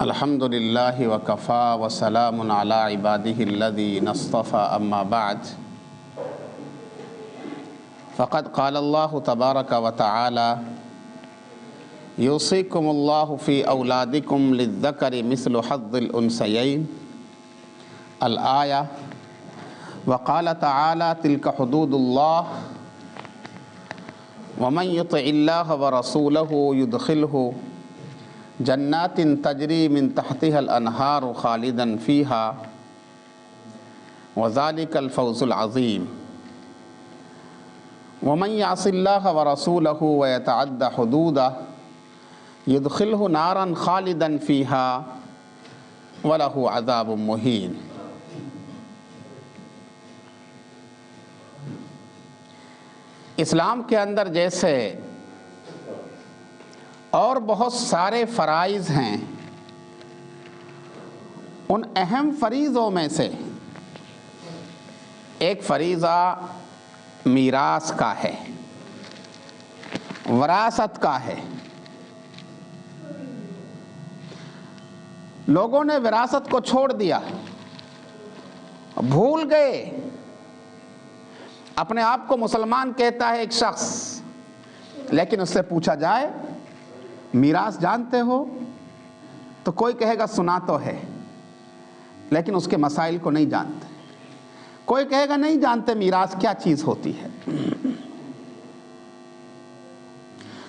الحمد للہ وکفا وسلام علی عبادہ الذین اصطفى اما بعد فقد قال اللہ تبارک وتعالی یوصیکم اللہ فی اولادکم للذکر مثل حظ الانثیین الآیہ وقال تعالی تلک حدود اللہ ومن یطع اللہ ورسولہ یدخلہ جنات تجری من تحتها الانہار خالدا فیها وذلک الفوز العظیم ومن یعص اللہ ورسولہ ویتعد حدودہ یدخلہ نارا خالدا فیها ولہ عذاب مہین۔ اسلام کے اندر جیسے اور بہت سارے فرائض ہیں، ان اہم فریضوں میں سے ایک فریضہ میراث کا ہے، وراثت کا ہے۔ لوگوں نے وراثت کو چھوڑ دیا، بھول گئے۔ اپنے آپ کو مسلمان کہتا ہے ایک شخص، لیکن اس سے پوچھا جائے میراث جانتے ہو تو کوئی کہے گا سنا تو ہے، لیکن اس کے مسائل کو نہیں جانتے۔ کوئی کہے گا نہیں جانتے میراث کیا چیز ہوتی ہے۔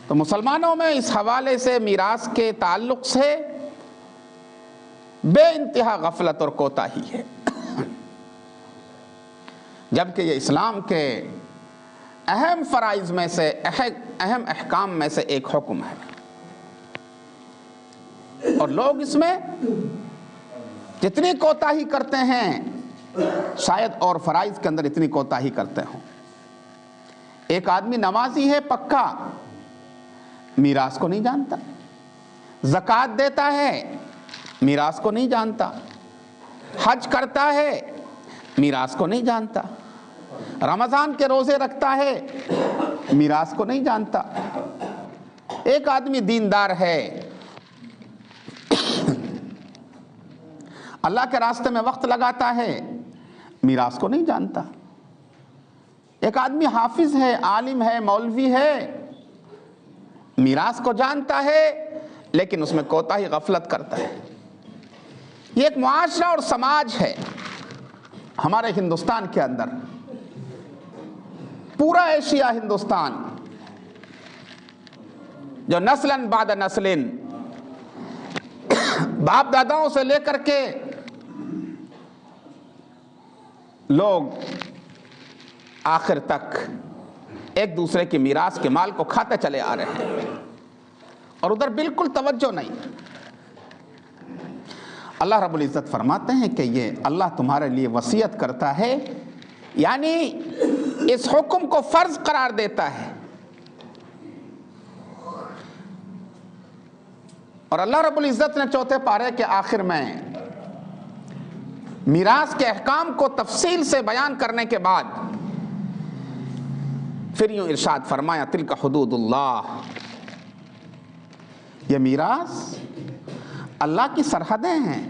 تو مسلمانوں میں اس حوالے سے میراث کے تعلق سے بے انتہا غفلت اور کوتاہی ہے، جبکہ یہ اسلام کے اہم فرائض میں سے اہم احکام میں سے ایک حکم ہے، اور لوگ اس میں جتنی کوتاہی کرتے ہیں شاید اور فرائض کے اندر اتنی کوتاہی کرتے ہوں۔ ایک آدمی نمازی ہے پکا، میراث کو نہیں جانتا، زکوٰۃ دیتا ہے، میراث کو نہیں جانتا، حج کرتا ہے، میراث کو نہیں جانتا، رمضان کے روزے رکھتا ہے، میراث کو نہیں جانتا۔ ایک آدمی دیندار ہے، اللہ کے راستے میں وقت لگاتا ہے، میراث کو نہیں جانتا۔ ایک آدمی حافظ ہے، عالم ہے، مولوی ہے، میراث کو جانتا ہے لیکن اس میں کوتاہی غفلت کرتا ہے۔ یہ ایک معاشرہ اور سماج ہے ہمارے ہندوستان کے اندر، پورا ایشیا ہندوستان، جو نسلاً بعد نسلن باپ داداؤں سے لے کر کے لوگ آخر تک ایک دوسرے کی میراث کے مال کو کھاتے چلے آ رہے ہیں، اور ادھر بالکل توجہ نہیں۔ اللہ رب العزت فرماتے ہیں کہ یہ اللہ تمہارے لیے وصیت کرتا ہے، یعنی اس حکم کو فرض قرار دیتا ہے، اور اللہ رب العزت نے چوتھے پارے کے آخر میں میراث کے احکام کو تفصیل سے بیان کرنے کے بعد پھر یوں ارشاد فرمایا تلک حدود اللہ، یہ میراث اللہ کی سرحدیں ہیں،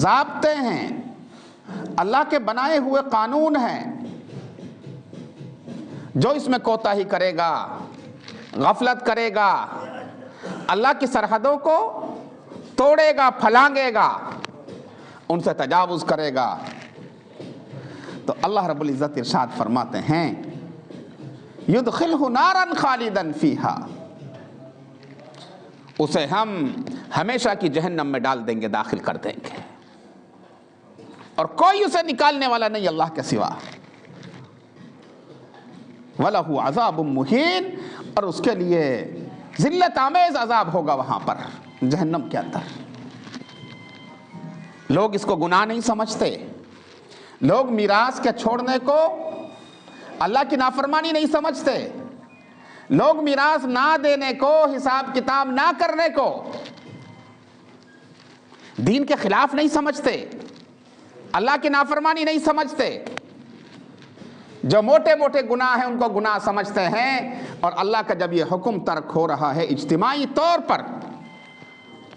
ضابطے ہیں، اللہ کے بنائے ہوئے قانون ہیں۔ جو اس میں کوتاہی کرے گا، غفلت کرے گا، اللہ کی سرحدوں کو توڑے گا، پھلانگے گا، ان سے تجاوز کرے گا، تو اللہ رب العزت ارشاد فرماتے ہیں یدخلہ نارا خالدا فیہا، اسے ہم ہمیشہ کی جہنم میں ڈال دیں گے، داخل کر دیں گے، اور کوئی اسے نکالنے والا نہیں اللہ کے سوا۔ وَلَهُ عَذَابٌ مُّهِينٌ، اور اس کے لیے ذلت آمیز عذاب ہوگا وہاں پر جہنم کے اندر۔ لوگ اس کو گناہ نہیں سمجھتے، لوگ میراث کے چھوڑنے کو اللہ کی نافرمانی نہیں سمجھتے، لوگ میراث نہ دینے کو، حساب کتاب نہ کرنے کو دین کے خلاف نہیں سمجھتے، اللہ کی نافرمانی نہیں سمجھتے۔ جو موٹے موٹے گناہ ہیں ان کو گناہ سمجھتے ہیں، اور اللہ کا جب یہ حکم ترک ہو رہا ہے اجتماعی طور پر،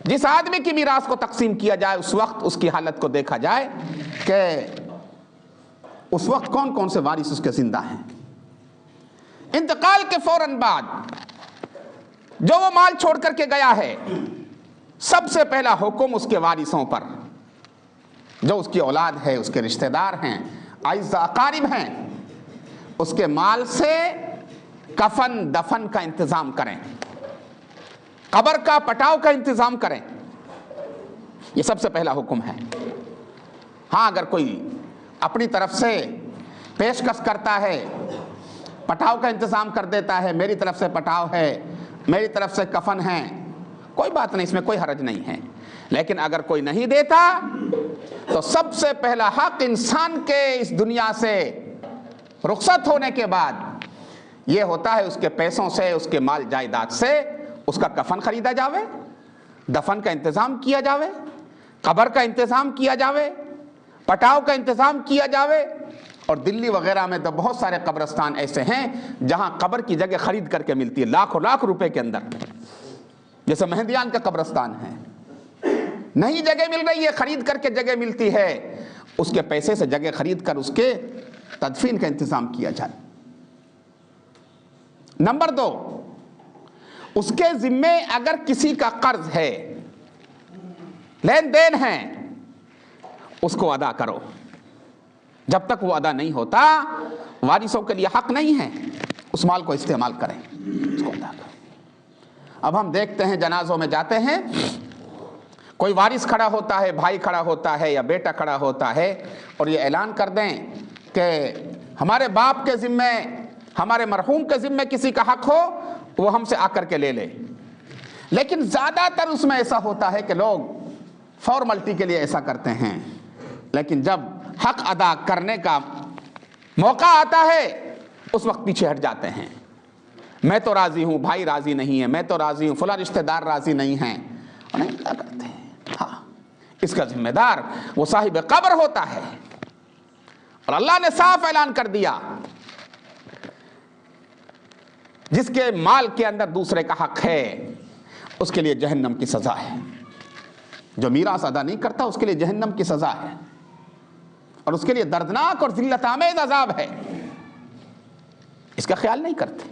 جس آدمی کی میراث کو تقسیم کیا جائے اس وقت اس کی حالت کو دیکھا جائے کہ اس وقت کون کون سے وارث اس کے زندہ ہیں۔ انتقال کے فوراً بعد جو وہ مال چھوڑ کر کے گیا ہے، سب سے پہلا حکم اس کے وارثوں پر، جو اس کی اولاد ہے، اس کے رشتہ دار ہیں، اعزاء اقارب ہیں، اس کے مال سے کفن دفن کا انتظام کریں، قبر کا پٹاؤ کا انتظام کریں۔ یہ سب سے پہلا حکم ہے۔ ہاں اگر کوئی اپنی طرف سے پیشکش کرتا ہے، پٹاؤ کا انتظام کر دیتا ہے، میری طرف سے پٹاؤ ہے، میری طرف سے کفن ہے، کوئی بات نہیں، اس میں کوئی حرج نہیں ہے۔ لیکن اگر کوئی نہیں دیتا تو سب سے پہلا حق انسان کے اس دنیا سے رخصت ہونے کے بعد یہ ہوتا ہے اس کے پیسوں سے، اس کے مال جائیداد سے اس کا کفن خریدا جاوے، دفن کا انتظام کیا جاوے، قبر کا انتظام کیا جاوے، پٹاؤ کا انتظام کیا جاوے۔ اور دلی وغیرہ میں تو بہت سارے قبرستان ایسے ہیں جہاں قبر کی جگہ خرید کر کے ملتی ہے، لاکھوں لاکھ روپے کے اندر، جیسے مہندیان کا قبرستان ہے، نہیں جگہ مل رہی ہے، خرید کر کے جگہ ملتی ہے، اس کے پیسے سے جگہ خرید کر اس کے تدفین کا انتظام کیا جائے۔ نمبر 2، اس کے ذمے اگر کسی کا قرض ہے، لین دین ہے، اس کو ادا کرو۔ جب تک وہ ادا نہیں ہوتا وارثوں کے لیے حق نہیں ہے اس مال کو استعمال کریں، اس کو ادا کریں۔ اب ہم دیکھتے ہیں جنازوں میں جاتے ہیں، کوئی وارث کھڑا ہوتا ہے، بھائی کھڑا ہوتا ہے یا بیٹا کھڑا ہوتا ہے اور یہ اعلان کر دیں کہ ہمارے باپ کے ذمے، ہمارے مرحوم کے ذمے کسی کا حق ہو وہ ہم سے آ کر کے لے لے۔ لیکن زیادہ تر اس میں ایسا ہوتا ہے کہ لوگ فارملٹی کے لیے ایسا کرتے ہیں، لیکن جب حق ادا کرنے کا موقع آتا ہے اس وقت پیچھے ہٹ جاتے ہیں۔ میں تو راضی ہوں، بھائی راضی نہیں ہے، میں تو راضی ہوں، فلاں رشتہ دار راضی نہیں ہیں، اور نہیں کیا کرتے ہیں۔ ہاں، اس کا ذمہ دار وہ صاحب قبر ہوتا ہے۔ اور اللہ نے صاف اعلان کر دیا، جس کے مال کے اندر دوسرے کا حق ہے اس کے لیے جہنم کی سزا ہے۔ جو میراث ادا نہیں کرتا اس کے لیے جہنم کی سزا ہے، اور اس کے لیے دردناک اور ذلت آمیز عذاب ہے۔ اس کا خیال نہیں کرتے۔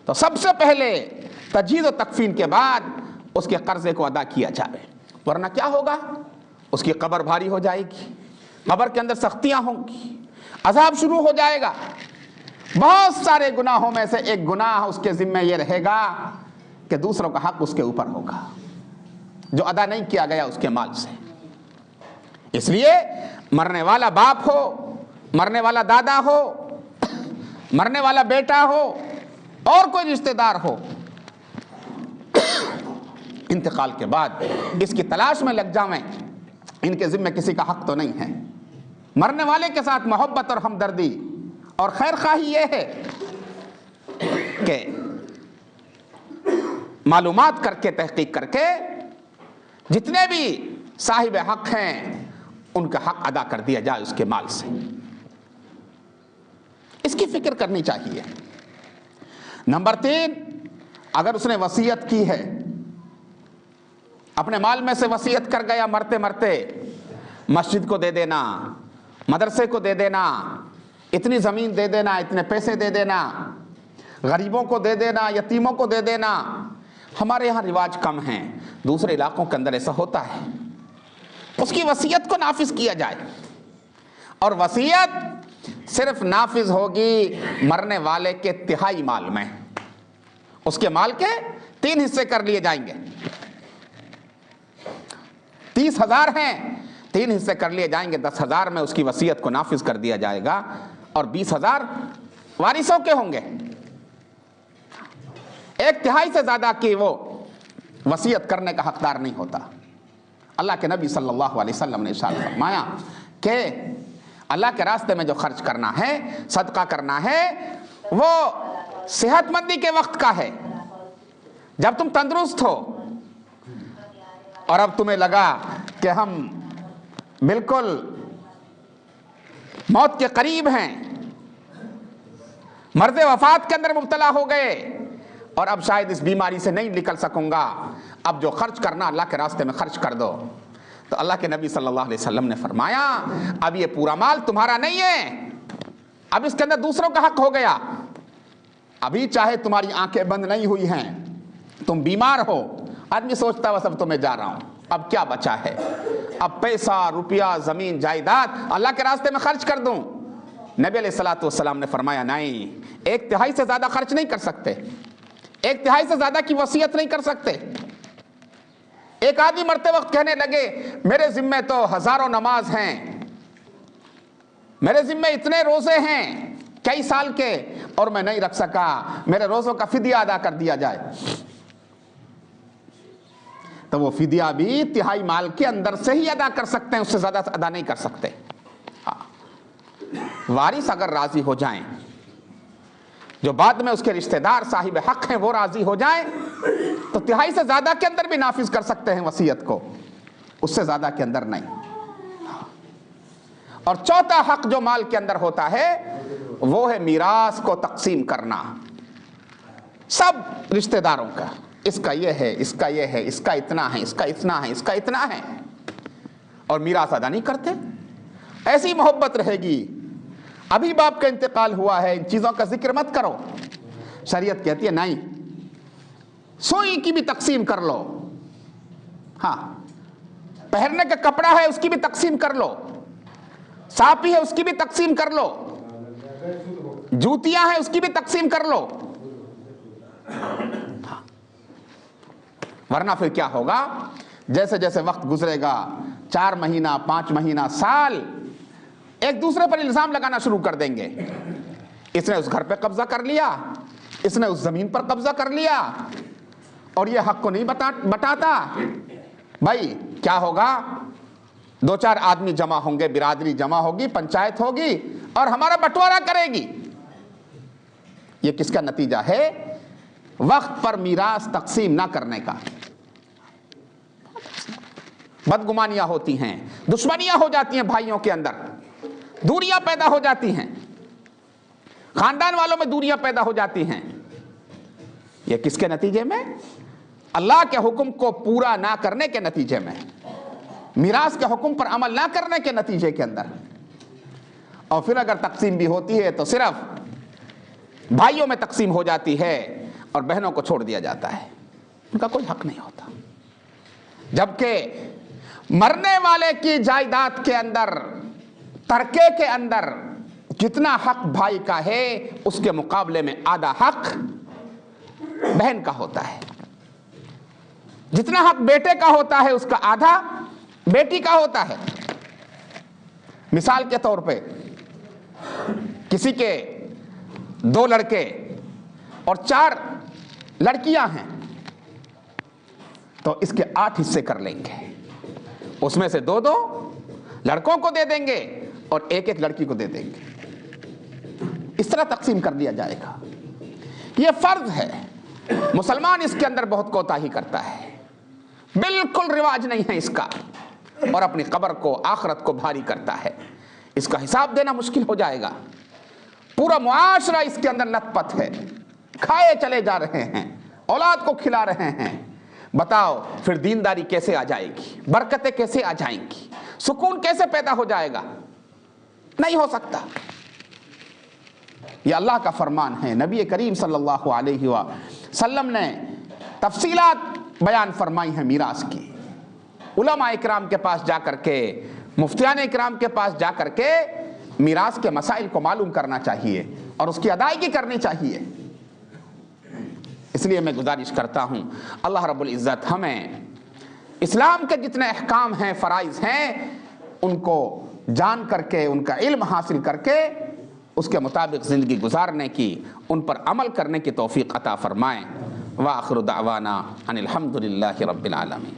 تو سب سے پہلے تجہیز و تکفین کے بعد اس کے قرضے کو ادا کیا جائے، ورنہ کیا ہوگا؟ اس کی قبر بھاری ہو جائے گی، قبر کے اندر سختیاں ہوں گی، عذاب شروع ہو جائے گا۔ بہت سارے گناہوں میں سے ایک گناہ اس کے ذمہ یہ رہے گا کہ دوسروں کا حق اس کے اوپر ہوگا جو ادا نہیں کیا گیا اس کے مال سے۔ اس لیے مرنے والا باپ ہو، مرنے والا دادا ہو، مرنے والا بیٹا ہو اور کوئی رشتہ دار ہو، انتقال کے بعد اس کی تلاش میں لگ جاویں، ان کے ذمہ کسی کا حق تو نہیں ہے۔ مرنے والے کے ساتھ محبت اور ہمدردی اور خیر خواہی یہ ہے کہ معلومات کر کے، تحقیق کر کے جتنے بھی صاحب حق ہیں ان کا حق ادا کر دیا جائے اس کے مال سے۔ اس کی فکر کرنی چاہیے۔ نمبر 3، اگر اس نے وصیت کی ہے، اپنے مال میں سے وصیت کر گیا مرتے مرتے، مسجد کو دے دینا، مدرسے کو دے دینا، اتنی زمین دے دینا، اتنے پیسے دے دینا، غریبوں کو دے دینا، یتیموں کو دے دینا۔ ہمارے یہاں رواج کم ہیں، دوسرے علاقوں کے اندر ایسا ہوتا ہے۔ اس کی وصیت کو نافذ کیا جائے، اور وصیت صرف نافذ ہوگی مرنے والے کے تہائی مال میں۔ اس کے مال کے 3 حصے کر لیے جائیں گے۔ 30,000 ہیں، 3 حصے کر لیے جائیں گے، 10,000 میں اس کی وصیت کو نافذ کر دیا جائے گا، اور 20,000 وارثوں کے ہوں گے۔ 1/3 سے زیادہ کی وہ وصیت کرنے کا حقدار نہیں ہوتا۔ اللہ کے نبی صلی اللہ علیہ وسلم نے ارشاد فرمایا کہ اللہ کے راستے میں جو خرچ کرنا ہے، صدقہ کرنا ہے، وہ صحت مندی کے وقت کا ہے، جب تم تندرست ہو، اور اب تمہیں لگا کہ ہم بالکل موت کے قریب ہیں، مرض وفات کے اندر مبتلا ہو گئے، اور اب شاید اس بیماری سے نہیں نکل سکوں گا، اب جو خرچ کرنا اللہ کے راستے میں خرچ کر دو۔ تو اللہ کے نبی صلی اللہ علیہ وسلم نے فرمایا اب یہ پورا مال تمہارا نہیں ہے، اب اس کے اندر دوسروں کا حق ہو گیا۔ ابھی چاہے تمہاری آنکھیں بند نہیں ہوئی ہیں، تم بیمار ہو، آدمی سوچتا ہے بس اب تو میں جا رہا ہوں، اب کیا بچا ہے، اب پیسہ روپیہ زمین جائیداد اللہ کے راستے میں خرچ کر دوں۔ نبی علیہ الصلوۃ والسلام نے فرمایا نہیں، 1/3 سے زیادہ خرچ نہیں کر سکتے، 1/3 سے زیادہ کی وصیت نہیں کر سکتے۔ ایک آدمی مرتے وقت کہنے لگے میرے ذمے تو ہزاروں نماز ہیں، میرے ذمے اتنے روزے ہیں کئی سال کے اور میں نہیں رکھ سکا، میرے روزوں کا فدیہ ادا کر دیا جائے۔ تو وہ فدیہ بھی 1/3 مال کے اندر سے ہی ادا کر سکتے ہیں، اس سے زیادہ ادا نہیں کر سکتے۔ وارث اگر راضی ہو جائیں، جو بعد میں اس کے رشتہ دار صاحب حق ہیں وہ راضی ہو جائیں تو 1/3 سے زیادہ کے اندر بھی نافذ کر سکتے ہیں وصیت کو، اس سے زیادہ کے اندر نہیں۔ اور چوتھا حق جو مال کے اندر ہوتا ہے وہ ہے میراث کو تقسیم کرنا، سب رشتہ داروں کا، اس کا یہ ہے، اس کا یہ ہے، اس کا اتنا ہے، اس کا اتنا ہے، اس کا اتنا ہے، اور میراث ادا نہیں کرتے۔ ایسی محبت رہے گی، ابھی باپ کا انتقال ہوا ہے، ان چیزوں کا ذکر مت کرو۔ شریعت کہتی ہے نہیں، سوئی کی بھی تقسیم کر لو، ہاں، پہننے کا کپڑا ہے اس کی بھی تقسیم کر لو، ساپی ہے اس کی بھی تقسیم کر لو، جوتیاں ہیں اس کی بھی تقسیم کر لو، ورنہ پھر کیا ہوگا، جیسے جیسے وقت گزرے گا، 4 مہینہ 5 مہینہ سال، ایک دوسرے پر الزام لگانا شروع کر دیں گے، اس نے اس گھر پہ قبضہ کر لیا، اس نے اس زمین پر قبضہ کر لیا، اور یہ حق کو نہیں بٹاتا۔ بھائی کیا ہوگا، 2-4 آدمی جمع ہوں گے، برادری جمع ہوگی، پنچایت ہوگی اور ہمارا بٹوارا کرے گی۔ یہ کس کا نتیجہ ہے؟ وقت پر میراث تقسیم نہ کرنے کا۔ بدگمانیاں ہوتی ہیں، دشمنیاں ہو جاتی ہیں بھائیوں کے اندر، دوریاں پیدا ہو جاتی ہیں، خاندان والوں میں دوریاں پیدا ہو جاتی ہیں۔ یہ کس کے نتیجے میں؟ اللہ کے حکم کو پورا نہ کرنے کے نتیجے میں، میراث کے حکم پر عمل نہ کرنے کے نتیجے کے اندر۔ اور پھر اگر تقسیم بھی ہوتی ہے تو صرف بھائیوں میں تقسیم ہو جاتی ہے اور بہنوں کو چھوڑ دیا جاتا ہے، ان کا کوئی حق نہیں ہوتا۔ جبکہ مرنے والے کی جائیداد کے اندر، ترکے کے اندر جتنا حق بھائی کا ہے اس کے مقابلے میں آدھا حق بہن کا ہوتا ہے، جتنا حق بیٹے کا ہوتا ہے اس کا آدھا بیٹی کا ہوتا ہے۔ مثال کے طور پہ کسی کے 2 لڑکے اور 4 لڑکیاں ہیں تو اس کے 8 حصے کر لیں گے، اس میں سے 2 لڑکوں کو دے دیں گے اور 1 لڑکی کو دے دیں گے، اس طرح تقسیم کر دیا جائے گا۔ یہ فرض ہے، مسلمان اس کے اندر بہت کوتاہی کرتا ہے، بالکل رواج نہیں ہے اس کا، اور اپنی قبر کو آخرت کو بھاری کرتا ہے، اس کا حساب دینا مشکل ہو جائے گا۔ پورا معاشرہ اس کے اندر لت پت ہے، کھائے چلے جا رہے ہیں، اولاد کو کھلا رہے ہیں، بتاؤ پھر دینداری کیسے آ جائے گی، برکتیں کیسے آ جائیں گی، سکون کیسے پیدا ہو جائے گا؟ نہیں ہو سکتا۔ یہ اللہ کا فرمان ہے، نبی کریم صلی اللہ علیہ وسلم نے تفصیلات بیان فرمائی ہیں میراث کی۔ علماء اکرام کے پاس جا کر کے، مفتیان اکرام کے پاس جا کر کے میراث کے مسائل کو معلوم کرنا چاہیے اور اس کی ادائیگی کرنی چاہیے۔ اس لیے میں گزارش کرتا ہوں اللہ رب العزت ہمیں اسلام کے جتنے احکام ہیں، فرائض ہیں، ان کو جان کر کے، ان کا علم حاصل کر کے اس کے مطابق زندگی گزارنے کی، ان پر عمل کرنے کی توفیق عطا فرمائیں۔ وآخر دعوانا ان الحمد للہ رب العالمین۔